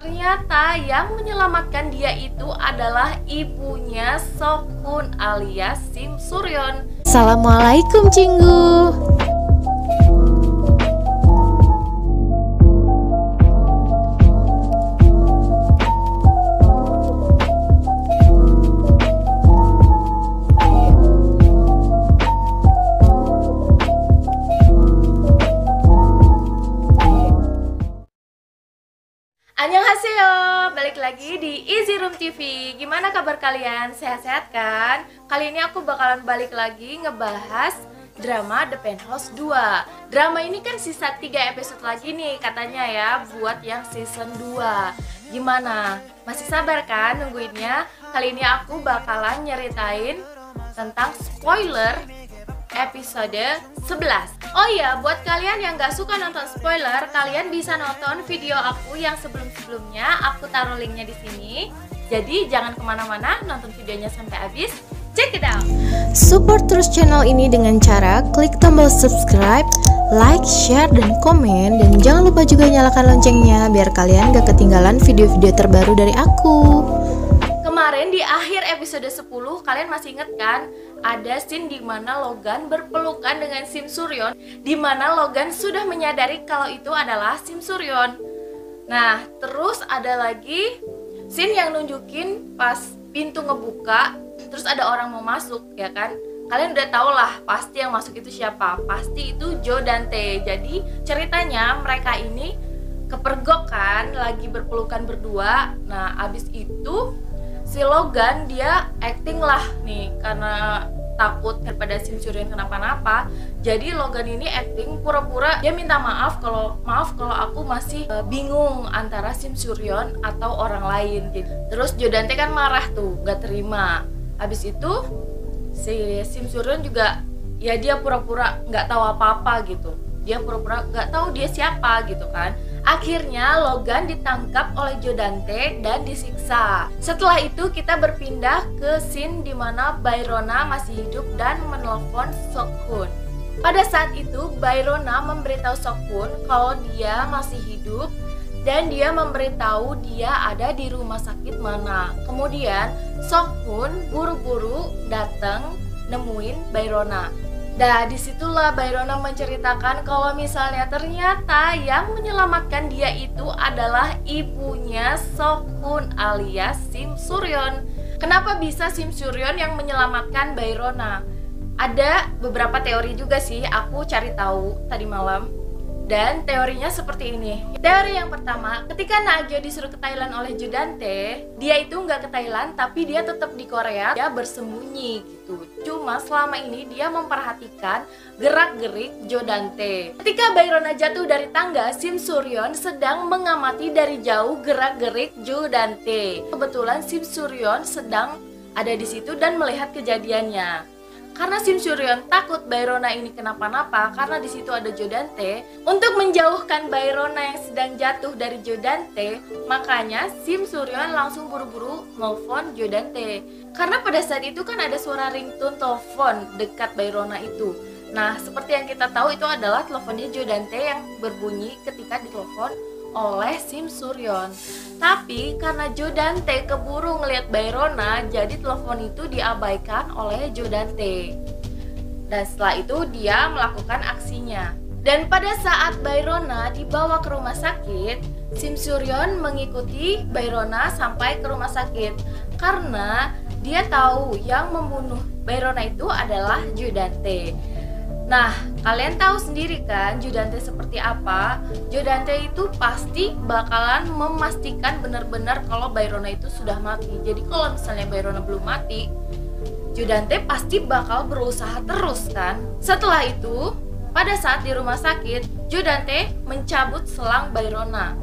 Ternyata yang menyelamatkan dia itu adalah ibunya Sok-hun alias Sim Suryon. Assalamualaikum Cinggu. Annyeonghaseyo, balik lagi di Easy Room TV. Gimana kabar kalian? Sehat-sehat kan? Kali ini aku bakalan balik lagi ngebahas drama The Penthouse 2. Drama ini kan sisa 3 episode lagi nih katanya ya, buat yang season 2. Gimana? Masih sabar kan nungguinnya? Kali ini aku bakalan nyeritain tentang spoiler episode 11. Oh iya, buat kalian yang gak suka nonton spoiler, kalian bisa nonton video aku yang sebelum-sebelumnya. Aku taruh linknya di sini. Jadi jangan kemana-mana, nonton videonya sampai habis. Check it out. Support terus channel ini dengan cara klik tombol subscribe, like, share, dan komen. Dan jangan lupa juga nyalakan loncengnya biar kalian gak ketinggalan video-video terbaru dari aku. Kemarin di akhir episode 10, kalian masih inget kan? Ada scene di mana Logan berpelukan dengan Sim Suryon, di mana Logan sudah menyadari kalau itu adalah Sim Suryon. Nah, terus ada lagi scene yang nunjukin pas pintu ngebuka, terus ada orang mau masuk, ya kan? Kalian udah tau lah pasti yang masuk itu siapa. Pasti itu Jo dan Tae. Jadi ceritanya mereka ini kepergok kan, lagi berpelukan berdua. Nah, abis itu si Logan dia acting lah nih karena takut daripada Sim Suryon kenapa-napa. Jadi Logan ini acting pura-pura dia minta maaf kalau aku masih bingung antara Sim Suryon atau orang lain gitu. Terus Jo dan Tae kan marah tuh, gak terima. Habis itu si Sim Suryon juga ya dia pura-pura nggak tahu apa-apa gitu. Dia pura-pura nggak tahu dia siapa gitu kan. Akhirnya Logan ditangkap oleh Jo dan Tae dan disiksa. Setelah itu kita berpindah ke scene di mana Bayrona masih hidup dan menelpon Sok-hun. Pada saat itu Bayrona memberitahu Sok-hun kalau dia masih hidup dan dia memberitahu dia ada di rumah sakit mana. Kemudian Sok-hun buru-buru datang nemuin Bayrona. Nah, disitulah Bayrona menceritakan kalau misalnya ternyata yang menyelamatkan dia itu adalah ibunya Sok-hun alias Sim Suryon. Kenapa bisa Sim Suryon yang menyelamatkan Bayrona? Ada beberapa teori juga sih, aku cari tahu tadi malam. Dan teorinya seperti ini. Teori yang pertama, ketika Naegyo disuruh ke Thailand oleh Jo dan Tae, dia itu nggak ke Thailand tapi dia tetap di Korea, dia bersembunyi gitu. Cuma selama ini dia memperhatikan gerak-gerik Jo dan Tae. Ketika Bayrona jatuh dari tangga, Sim Suryon sedang mengamati dari jauh gerak-gerik Jo dan Tae. Kebetulan Sim Suryon sedang ada di situ dan melihat kejadiannya. Karena Sim Suryon takut Bayrona ini kenapa-napa karena di situ ada Jo dan Tae. Untuk menjauhkan Bayrona yang sedang jatuh dari Jo dan Tae, makanya Sim Suryon langsung buru-buru nelfon Jo dan Tae. Karena pada saat itu kan ada suara ringtone telepon dekat Bayrona itu. Nah, seperti yang kita tahu itu adalah teleponnya Jo dan Tae yang berbunyi ketika ditelepon oleh Sim Suryon. Tapi karena Jo dan Tae keburu ngelihat Bayrona, jadi telepon itu diabaikan oleh Jo dan Tae. Dan setelah itu dia melakukan aksinya. Dan pada saat Bayrona dibawa ke rumah sakit, Sim Suryon mengikuti Bayrona sampai ke rumah sakit karena dia tahu yang membunuh Bayrona itu adalah Jo dan Tae. Nah, kalian tahu sendiri kan Jo dan Tae seperti apa? Jo dan Tae itu pasti bakalan memastikan benar-benar kalau Bayrona itu sudah mati. Jadi kalau misalnya Bayrona belum mati, Jo dan Tae pasti bakal berusaha terus kan? Setelah itu, pada saat di rumah sakit, Jo dan Tae mencabut selang Bayrona.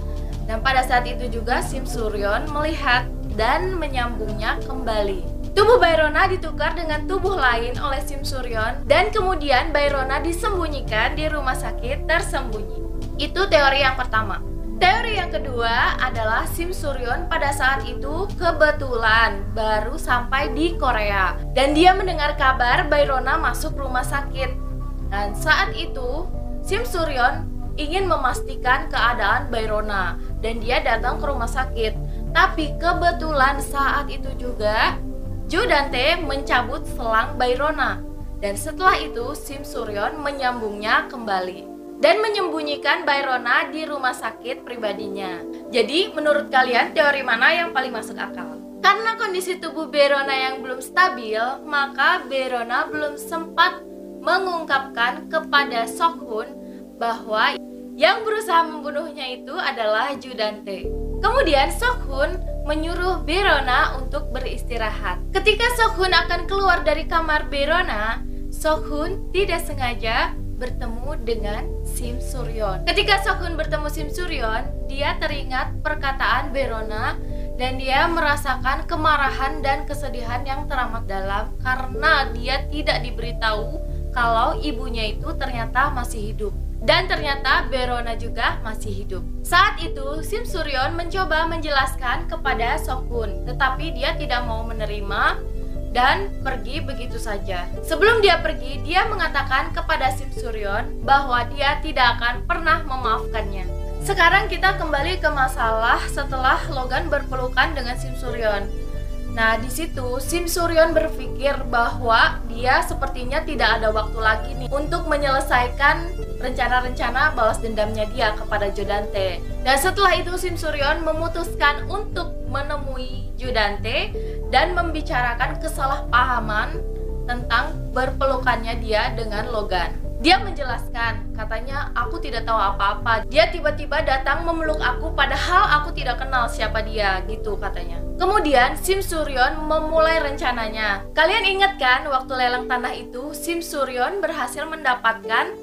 Dan pada saat itu juga Sim Suryon melihat dan menyambungnya kembali. Tubuh Bayrona ditukar dengan tubuh lain oleh Sim Suryon dan kemudian Bayrona disembunyikan di rumah sakit tersembunyi. Itu teori yang pertama. Teori yang kedua adalah Sim Suryon pada saat itu kebetulan baru sampai di Korea dan dia mendengar kabar Bayrona masuk rumah sakit. Dan saat itu Sim Suryon ingin memastikan keadaan Bayrona dan dia datang ke rumah sakit. Tapi kebetulan saat itu juga Judante mencabut selang Bayrona, dan setelah itu Sim Suryon menyambungnya kembali dan menyembunyikan Bayrona di rumah sakit pribadinya. Jadi menurut kalian teori mana yang paling masuk akal? Karena kondisi tubuh Bayrona yang belum stabil, maka Bayrona belum sempat mengungkapkan kepada Sok-hun bahwa yang berusaha membunuhnya itu adalah Judante. Kemudian Sok-hun menyuruh Bayrona untuk beristirahat. Ketika Sok-hun akan keluar dari kamar Bayrona, Sok-hun tidak sengaja bertemu dengan Sim Suryon. Ketika Sok-hun bertemu Sim Suryon, dia teringat perkataan Bayrona dan dia merasakan kemarahan dan kesedihan yang teramat dalam karena dia tidak diberitahu kalau ibunya itu ternyata masih hidup. Dan ternyata Bayrona juga masih hidup. Saat itu Sim Suryon mencoba menjelaskan kepada Sok-hun, tetapi dia tidak mau menerima dan pergi begitu saja. Sebelum dia pergi, dia mengatakan kepada Sim Suryon bahwa dia tidak akan pernah memaafkannya. Sekarang kita kembali ke masalah setelah Logan berpelukan dengan Sim Suryon. Nah, di situ Sim Suryon berpikir bahwa dia sepertinya tidak ada waktu lagi nih untuk menyelesaikan rencana-rencana balas dendamnya dia kepada Judante. Dan setelah itu Sim Suryon memutuskan untuk menemui Judante dan membicarakan kesalahpahaman tentang berpelukannya dia dengan Logan. Dia menjelaskan, katanya aku tidak tahu apa-apa. Dia tiba-tiba datang memeluk aku padahal aku tidak kenal siapa dia, gitu katanya. Kemudian Sim Suryon memulai rencananya. Kalian ingat kan waktu lelang tanah itu Sim Suryon berhasil mendapatkan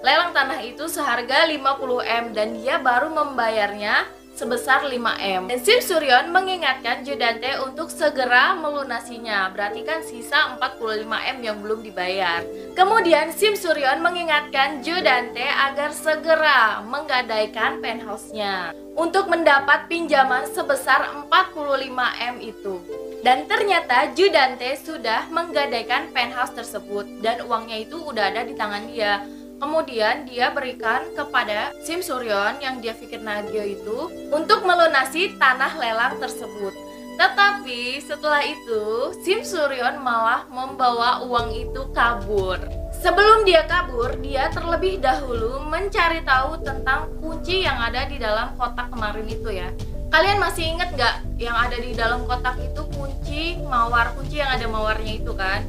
lelang tanah itu seharga 50M dan dia baru membayarnya sebesar 5M. Dan Sim Suryon mengingatkan Judante untuk segera melunasinya. Berarti kan sisa 45M yang belum dibayar. Kemudian Sim Suryon mengingatkan Judante agar segera menggadaikan penthouse-nya untuk mendapat pinjaman sebesar 45M itu. Dan ternyata Judante sudah menggadaikan penthouse tersebut dan uangnya itu udah ada di tangan dia. Kemudian dia berikan kepada Sim Suryon yang dia pikir Nagio itu untuk melunasi tanah lelang tersebut. Tetapi setelah itu Sim Suryon malah membawa uang itu kabur. Sebelum dia kabur, dia terlebih dahulu mencari tahu tentang kunci yang ada di dalam kotak kemarin itu ya. Kalian masih ingat gak yang ada di dalam kotak itu kunci mawar, kunci yang ada mawarnya itu kan?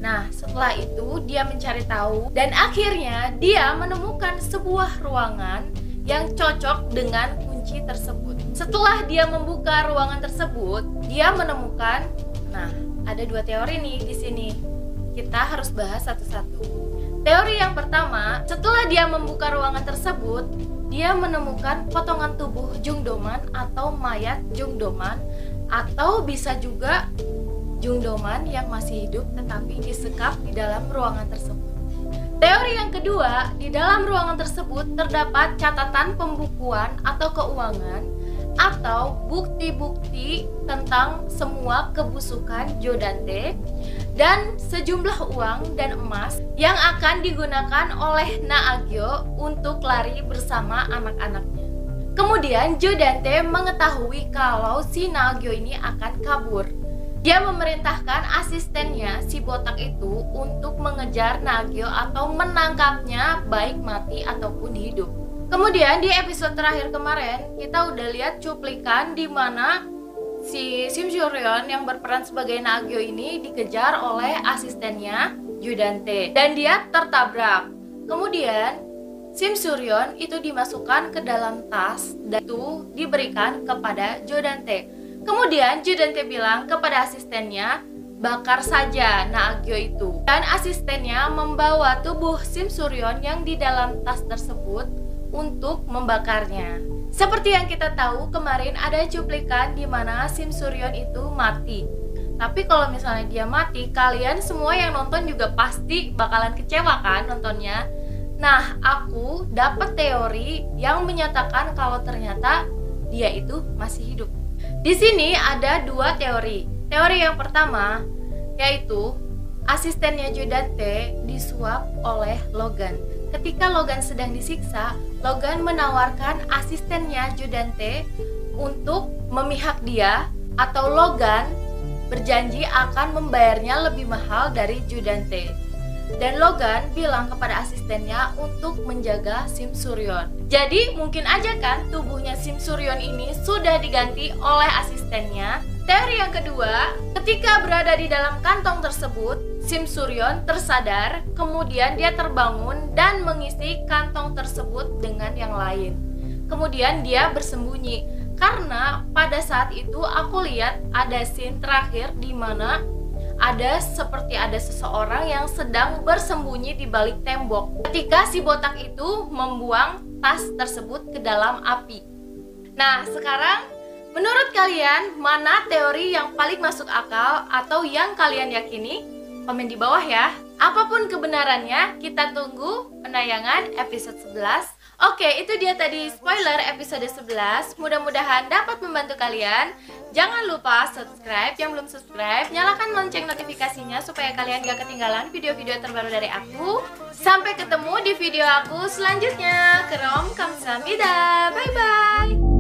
Nah, setelah itu dia mencari tahu dan akhirnya dia menemukan sebuah ruangan yang cocok dengan kunci tersebut. Setelah dia membuka ruangan tersebut, dia menemukan, nah, ada dua teori nih di sini. Kita harus bahas satu-satu. Teori yang pertama, setelah dia membuka ruangan tersebut, dia menemukan potongan tubuh Jung Do-man atau mayat Jung Do-man, atau bisa juga Jung Do-man yang masih hidup tetapi disekap di dalam ruangan tersebut. Teori yang kedua, di dalam ruangan tersebut terdapat catatan pembukuan atau keuangan atau bukti-bukti tentang semua kebusukan Jodante dan sejumlah uang dan emas yang akan digunakan oleh Naagyo untuk lari bersama anak-anaknya. Kemudian Jodante mengetahui kalau si Naagyo ini akan kabur. Dia memerintahkan asistennya si botak itu untuk mengejar Naagyo atau menangkapnya baik mati ataupun hidup. Kemudian di episode terakhir kemarin kita udah lihat cuplikan di mana si Sim Suryon yang berperan sebagai Naagyo ini dikejar oleh asistennya Judante dan dia tertabrak. Kemudian Sim Suryon itu dimasukkan ke dalam tas dan itu diberikan kepada Jodante. Kemudian Jodante bilang kepada asistennya, bakar saja Naagyo itu. Dan asistennya membawa tubuh Sim Suryon yang di dalam tas tersebut untuk membakarnya. Seperti yang kita tahu kemarin ada cuplikan di mana Sim Suryon itu mati. Tapi kalau misalnya dia mati, kalian semua yang nonton juga pasti bakalan kecewa kan nontonnya. Nah, aku dapat teori yang menyatakan kalau ternyata dia itu masih hidup. Di sini ada dua teori. Teori yang pertama yaitu asistennya Jodante disuap oleh Logan. Ketika Logan sedang disiksa, Logan menawarkan asistennya Judante untuk memihak dia, atau Logan berjanji akan membayarnya lebih mahal dari Judante. Dan Logan bilang kepada asistennya untuk menjaga Sim Suryon. Jadi mungkin aja kan tubuhnya Sim Suryon ini sudah diganti oleh asistennya. Teori yang kedua, ketika berada di dalam kantong tersebut, Sim Suryon tersadar, kemudian dia terbangun dan mengisi kantong tersebut dengan yang lain. Kemudian dia bersembunyi, karena pada saat itu aku lihat ada scene terakhir di mana seperti ada seseorang yang sedang bersembunyi di balik tembok ketika si botak itu membuang tas tersebut ke dalam api. Nah, sekarang menurut kalian mana teori yang paling masuk akal atau yang kalian yakini? Komen di bawah ya. Apapun kebenarannya, kita tunggu penayangan episode 11. Oke, itu dia tadi spoiler episode 11. Mudah-mudahan dapat membantu kalian. Jangan lupa subscribe, yang belum subscribe, nyalakan lonceng notifikasinya supaya kalian gak ketinggalan video-video terbaru dari aku. Sampai ketemu di video aku selanjutnya. Kerom kamsahamnida. Bye-bye.